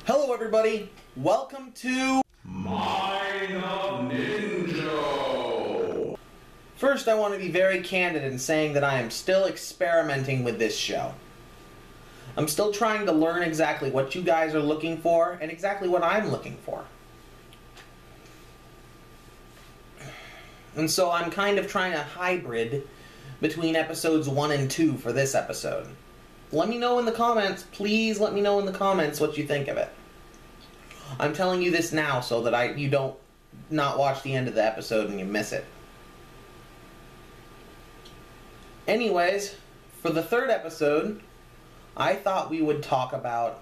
Hello everybody, welcome to Mind of Ninjo! First, I want to be very candid in saying that I am still experimenting with this show. I'm still trying to learn exactly what you guys are looking for and exactly what I'm looking for. And so I'm kind of trying to hybrid between episodes 1 and 2 for this episode. Let me know in the comments, please let me know in the comments what you think of it. I'm telling you this now so that you don't not watch the end of the episode and you miss it. Anyways, for the third episode, I thought we would talk about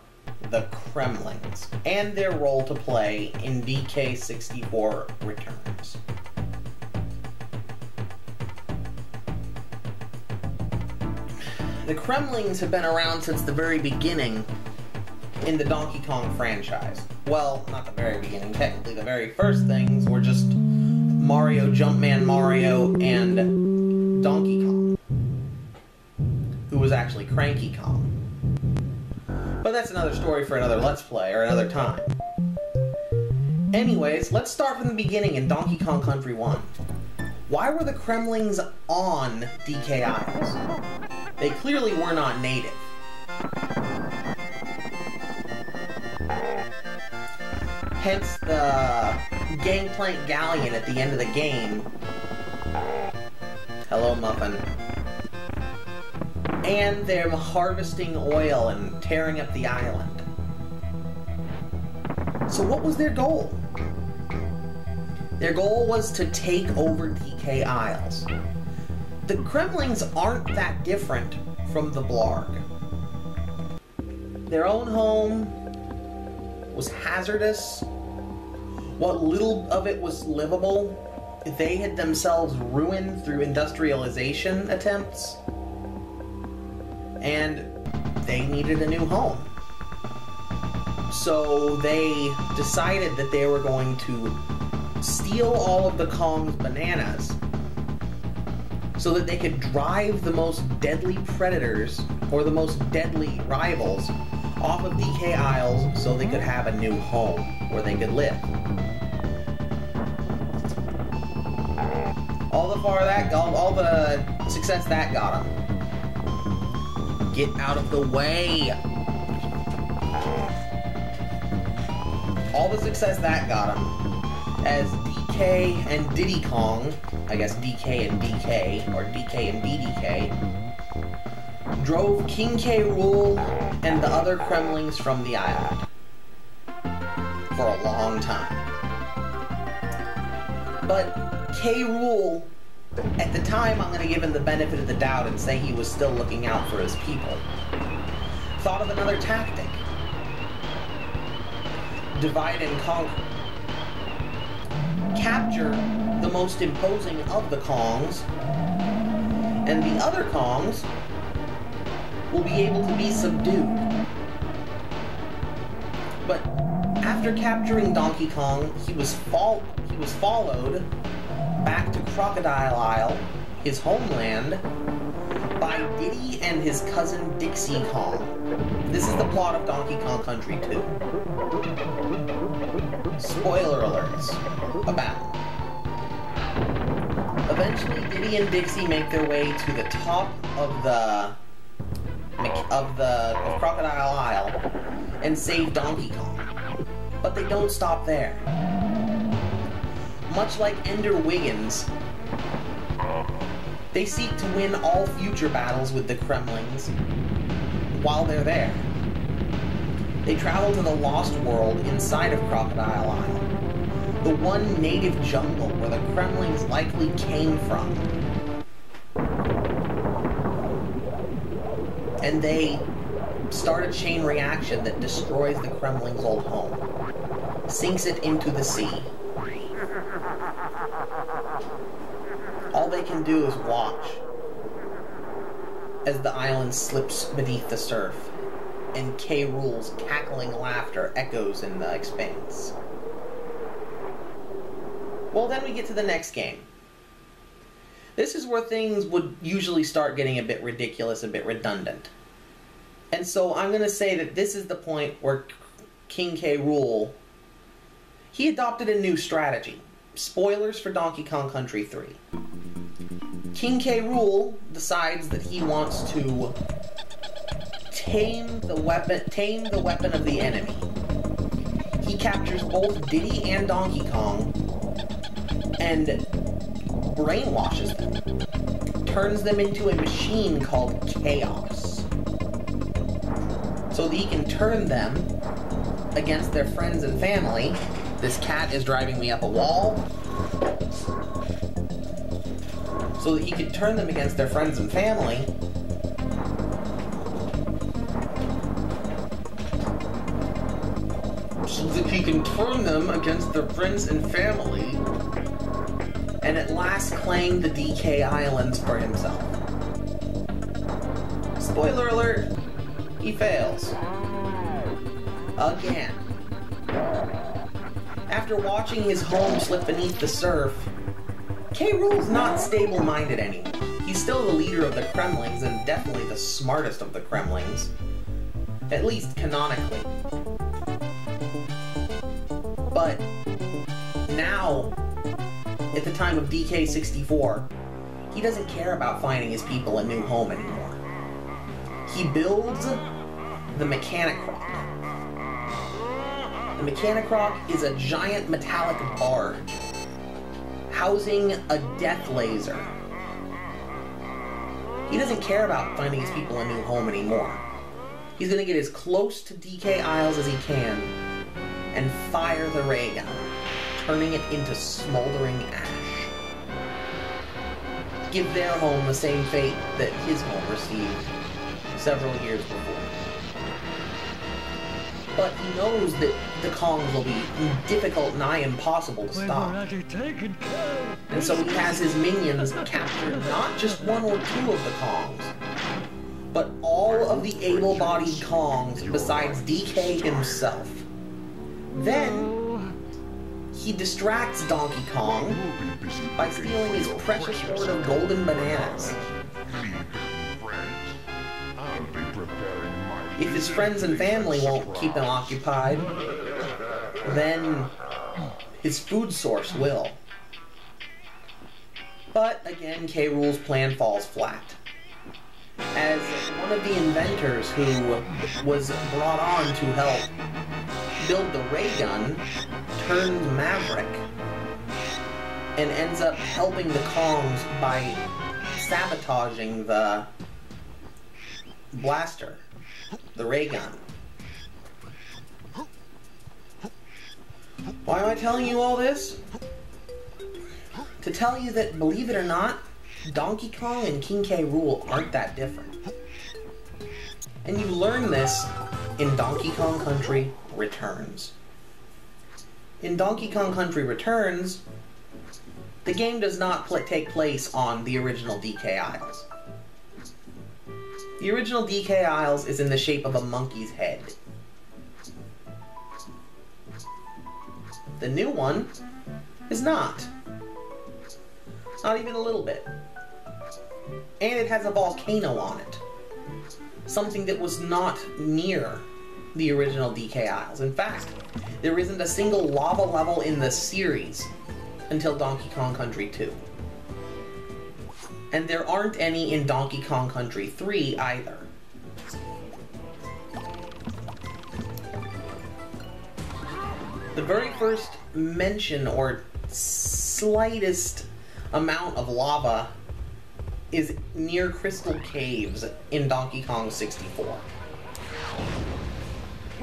the Kremlings and their role to play in DK64 Returns. The Kremlings have been around since the very beginning in the Donkey Kong franchise. Well, not the very beginning. Technically, the very first things were just Mario, Jumpman Mario, and Donkey Kong, who was actually Cranky Kong. But that's another story for another Let's Play or another time. Anyways, let's start from the beginning in Donkey Kong Country 1. Why were the Kremlings on DK Isles? They clearly were not native. Hence the Gangplank Galleon at the end of the game. Hello, Muffin. And them harvesting oil and tearing up the island. So what was their goal? Their goal was to take over DK Isles. The Kremlings aren't that different from the Blarg. Their own home was hazardous. What little of it was livable, they had themselves ruined through industrialization attempts. And they needed a new home. So they decided that they were going to steal all of the Kong's bananas so that they could drive the most deadly predators, or the most deadly rivals, off of DK Isles so they could have a new home where they could live. All the success that got them. Get out of the way! All the success that got them, as DK and Diddy Kong, I guess DK and DK, or DK and DDK, drove King K. Rool and the other Kremlings from the island for a long time. But K. Rool, at the time, I'm going to give him the benefit of the doubt and say he was still looking out for his people, thought of another tactic. Divide and conquer. Capture the most imposing of the Kongs, and the other Kongs will be able to be subdued. But after capturing Donkey Kong, he was followed back to Crocodile Isle, his homeland, by Diddy and his cousin Dixie Kong. This is the plot of Donkey Kong Country 2. Spoiler alerts abound. Eventually, Diddy and Dixie make their way to the top of Crocodile Isle and save Donkey Kong. But they don't stop there. Much like Ender Wiggins, they seek to win all future battles with the Kremlings while they're there. They travel to the Lost World inside of Crocodile Isle, the one native jungle where the Kremlings likely came from. And they start a chain reaction that destroys the Kremlings' old home, sinks it into the sea. All they can do is watch as the island slips beneath the surf, and K. Rool's cackling laughter echoes in the expanse. Well, then we get to the next game. This is where things would usually start getting a bit ridiculous, a bit redundant. And so I'm going to say that this is the point where King K. Rool, he adopted a new strategy. Spoilers for Donkey Kong Country 3. King K. Rool decides that he wants to tame the weapon of the enemy. He captures both Diddy and Donkey Kong and brainwashes them. Turns them into a machine called Chaos. So that he can turn them against their friends and family. This cat is driving me up a wall. So that he can turn them against their friends and family. So that he can turn them against their friends and family. And at last claim the DK Islands for himself. Spoiler alert, he fails. Again. After watching his home slip beneath the surf, K. Rool's not stable-minded anymore. He's still the leader of the Kremlings and definitely the smartest of the Kremlings. At least canonically. But now, at the time of DK64, he doesn't care about finding his people a new home anymore. He builds the Mechanic Rock. The Mechanic Rock is a giant metallic barge housing a death laser. He doesn't care about finding his people a new home anymore. He's gonna get as close to DK Isles as he can and fire the ray gun, turning it into smoldering ash. Give their home the same fate that his home received several years before. But he knows that the Kongs will be difficult, nigh impossible to stop. And so he has his minions capture not just one or two of the Kongs, but all of the able-bodied Kongs besides DK himself. Then, he distracts Donkey Kong by stealing his precious hoard of golden bananas. If his friends and family won't keep him occupied, then his food source will. But again, K. Rool's plan falls flat. As one of the inventors who was brought on to help build the ray gun turns Maverick and ends up helping the Kongs by sabotaging the blaster, the ray gun. Why am I telling you all this? To tell you that, believe it or not, Donkey Kong and King K. Rool aren't that different. And you learn this in Donkey Kong Country Returns. In Donkey Kong Country Returns, the game does not take place on the original DK Isles. The original DK Isles is in the shape of a monkey's head. The new one is not. Not even a little bit. And it has a volcano on it. Something that was not near the original DK Isles. In fact, there isn't a single lava level in the series until Donkey Kong Country 2. And there aren't any in Donkey Kong Country 3 either. The very first mention or slightest amount of lava is near Crystal Caves in Donkey Kong 64.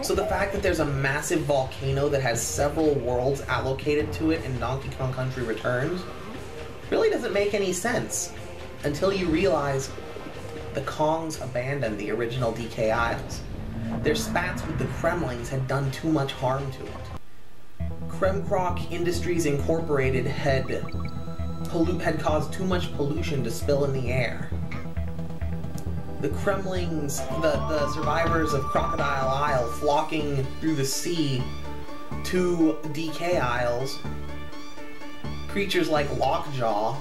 So the fact that there's a massive volcano that has several worlds allocated to it in Donkey Kong Country Returns really doesn't make any sense until you realize the Kongs abandoned the original DK Isles. Their spats with the Kremlings had done too much harm to it. Kremkroc Industries Incorporated had caused too much pollution to spill in the air. The Kremlings, the survivors of Crocodile Isle flocking through the sea to DK Isles, creatures like Lockjaw,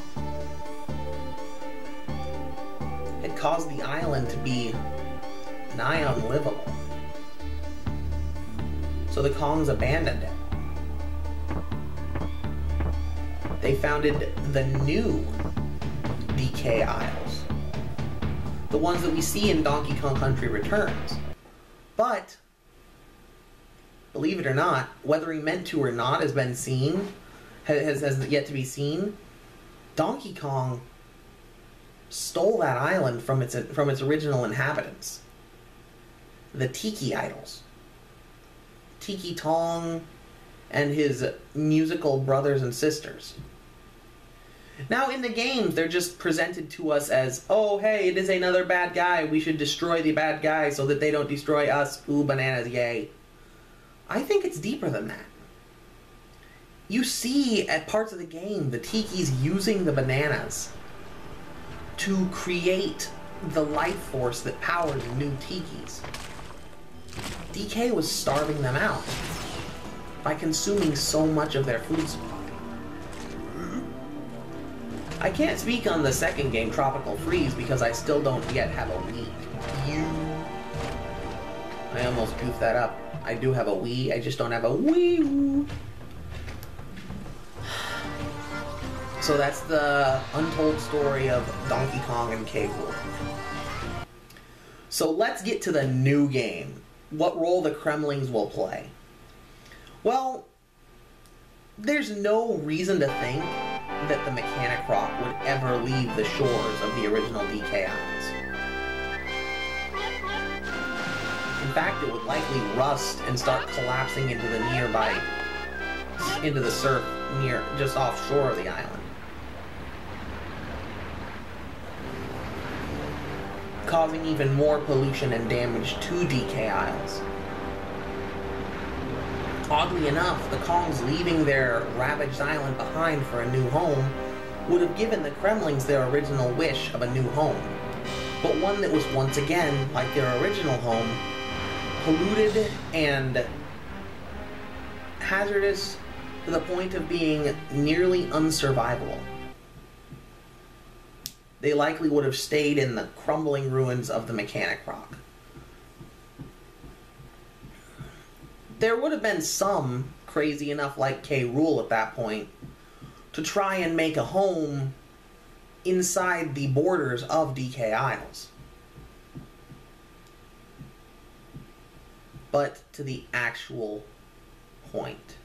had caused the island to be nigh unlivable. so the Kongs abandoned it. They founded the new DK Isles, the ones that we see in Donkey Kong Country Returns. But, believe it or not, whether he meant to or not has been seen, has yet to be seen. Donkey Kong stole that island from its original inhabitants, the Tiki Idols. Tiki Tong and his musical brothers and sisters. Now, in the games, they're just presented to us as, oh, hey, it is another bad guy. We should destroy the bad guy so that they don't destroy us. Ooh, bananas, yay. I think it's deeper than that. You see, at parts of the game, the Tikis using the bananas to create the life force that powers new Tikis. DK was starving them out by consuming so much of their food supply. I can't speak on the second game, Tropical Freeze, because I still don't yet have a Wii. I almost goofed that up. I do have a Wii, I just don't have a Wii. So that's the untold story of Donkey Kong and K. Rool. So let's get to the new game. What role the Kremlings will play. Well, there's no reason to think that the Mechanic Rock would ever leave the shores of the original DK Isles. In fact, it would likely rust and start collapsing into the surf just offshore of the island, causing even more pollution and damage to DK Isles. Oddly enough, the Kongs leaving their ravaged island behind for a new home would have given the Kremlings their original wish of a new home, but one that was once again, like their original home, polluted and hazardous to the point of being nearly unsurvivable. They likely would have stayed in the crumbling ruins of the Mechanic Rock. There would have been some crazy enough like K. Rool at that point to try and make a home inside the borders of DK Isles. But to the actual point.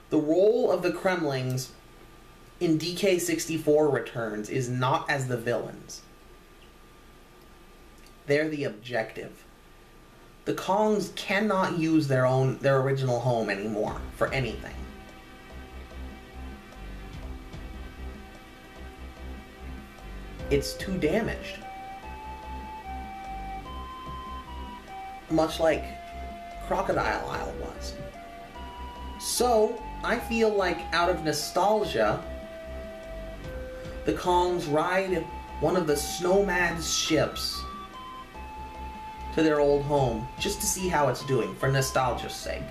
The role of the Kremlings in DK64 Returns is not as the villains. They're the objective. The Kongs cannot use their original home anymore for anything. It's too damaged. Much like Crocodile Isle was. So, I feel like out of nostalgia, the Kongs ride one of the Snowmad's ships to their old home, just to see how it's doing, for nostalgia's sake.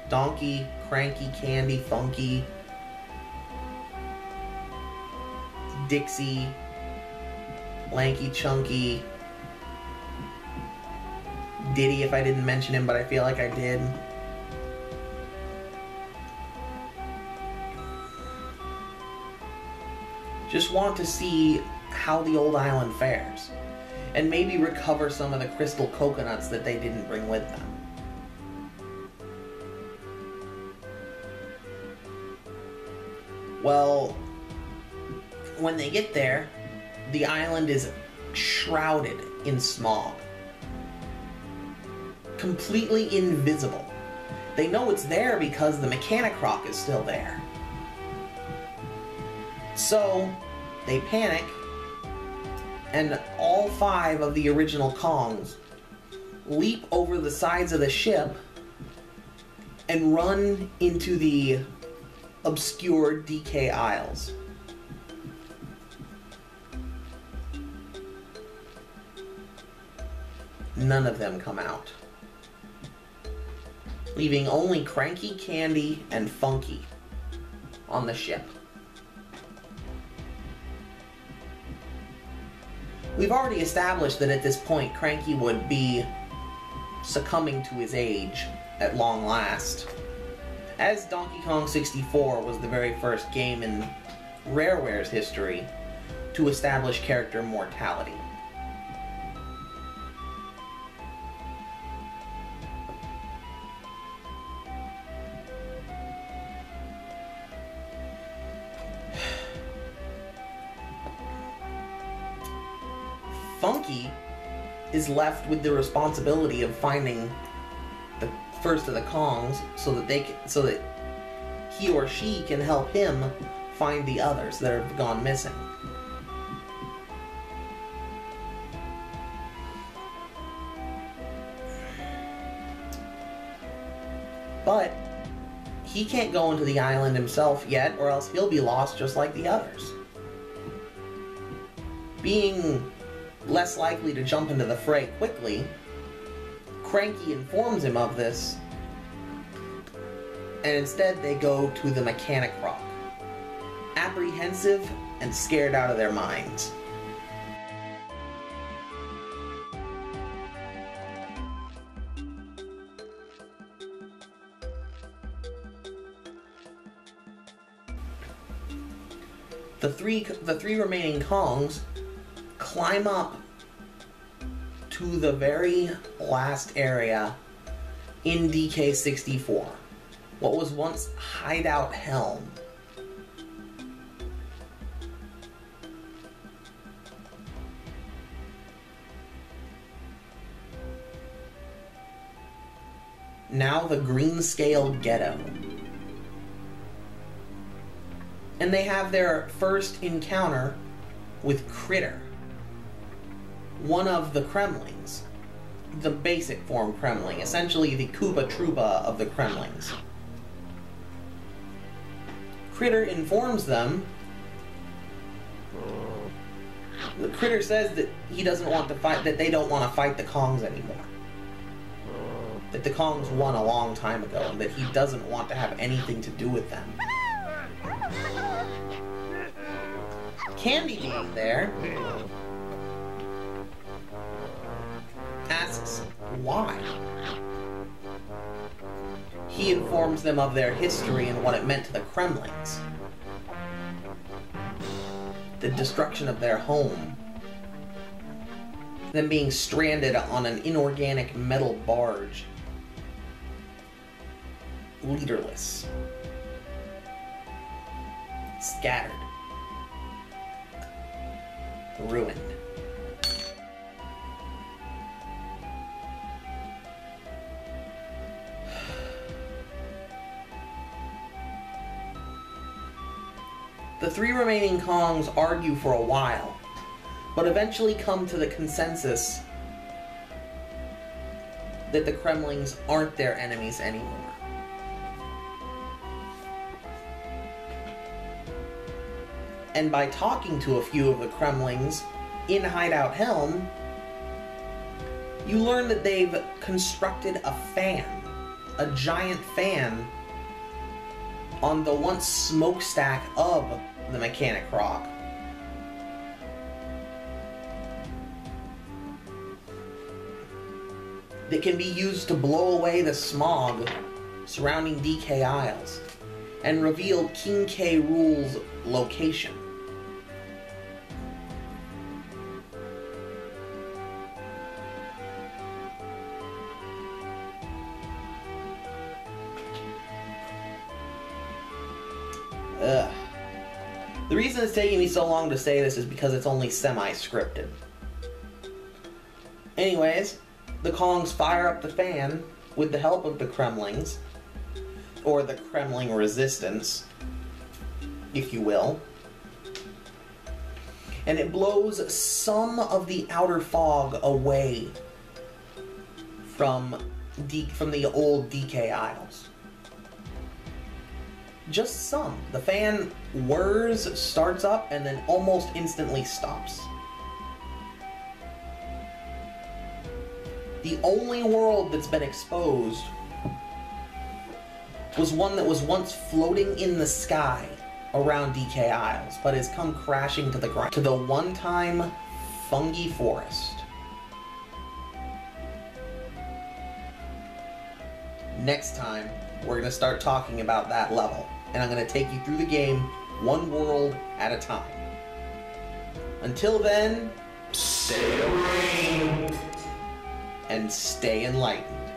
Donkey, Cranky, Candy, Funky, Dixie, Lanky, Chunky, Diddy, if I didn't mention him, but I feel like I did. Just want to see how the old island fares, and maybe recover some of the crystal coconuts that they didn't bring with them. Well, when they get there, the island is shrouded in smog. Completely invisible. They know it's there because the Mechanic Rock is still there. So, they panic, and all 5 of the original Kongs leap over the sides of the ship and run into the obscure DK Isles. None of them come out, leaving only Cranky, Candy, and Funky on the ship. We've already established that at this point, Cranky would be succumbing to his age at long last, as Donkey Kong 64 was the very first game in Rareware's history to establish character mortality. Funky is left with the responsibility of finding the first of the Kongs so that he or she can help him find the others that have gone missing. But he can't go into the island himself yet, or else he'll be lost just like the others. Being less likely to jump into the fray quickly, Cranky informs him of this, and instead they go to the Mechanic Rock, apprehensive and scared out of their minds. The three remaining Kongs climb up to the very last area in DK64, what was once Hideout Helm. Now the Greenscale Ghetto. And they have their first encounter with Critter, one of the Kremlings, the basic form Kremling, essentially the Koopa Troopa of the Kremlings. Critter informs them. The Critter says that he doesn't want to fight, that they don't want to fight the Kongs anymore. That the Kongs won a long time ago, and that he doesn't want to have anything to do with them. Candy being there asks why. He informs them of their history and what it meant to the Kremlings. The destruction of their home. Them being stranded on an inorganic metal barge. Leaderless. Scattered. Ruined. The three remaining Kongs argue for a while, but eventually come to the consensus that the Kremlings aren't their enemies anymore. And by talking to a few of the Kremlings in Hideout Helm, you learn that they've constructed a fan, a giant fan, on the once smokestack of the Mechanic Rock. That can be used to blow away the smog surrounding DK Isles and reveal King K. Rool's location. The reason it's taking me so long to say this is because it's only semi-scripted. Anyways, the Kongs fire up the fan with the help of the Kremlings, or the Kremling resistance, if you will, and it blows some of the outer fog away from the old DK Isles. Just some. The fan whirs, starts up, and then almost instantly stops. The only world that's been exposed was one that was once floating in the sky around DK Isles, but has come crashing to the ground. To the one-time fungi forest. Next time, we're going to start talking about that level, and I'm going to take you through the game one world at a time. Until then, Stay away. and stay enlightened.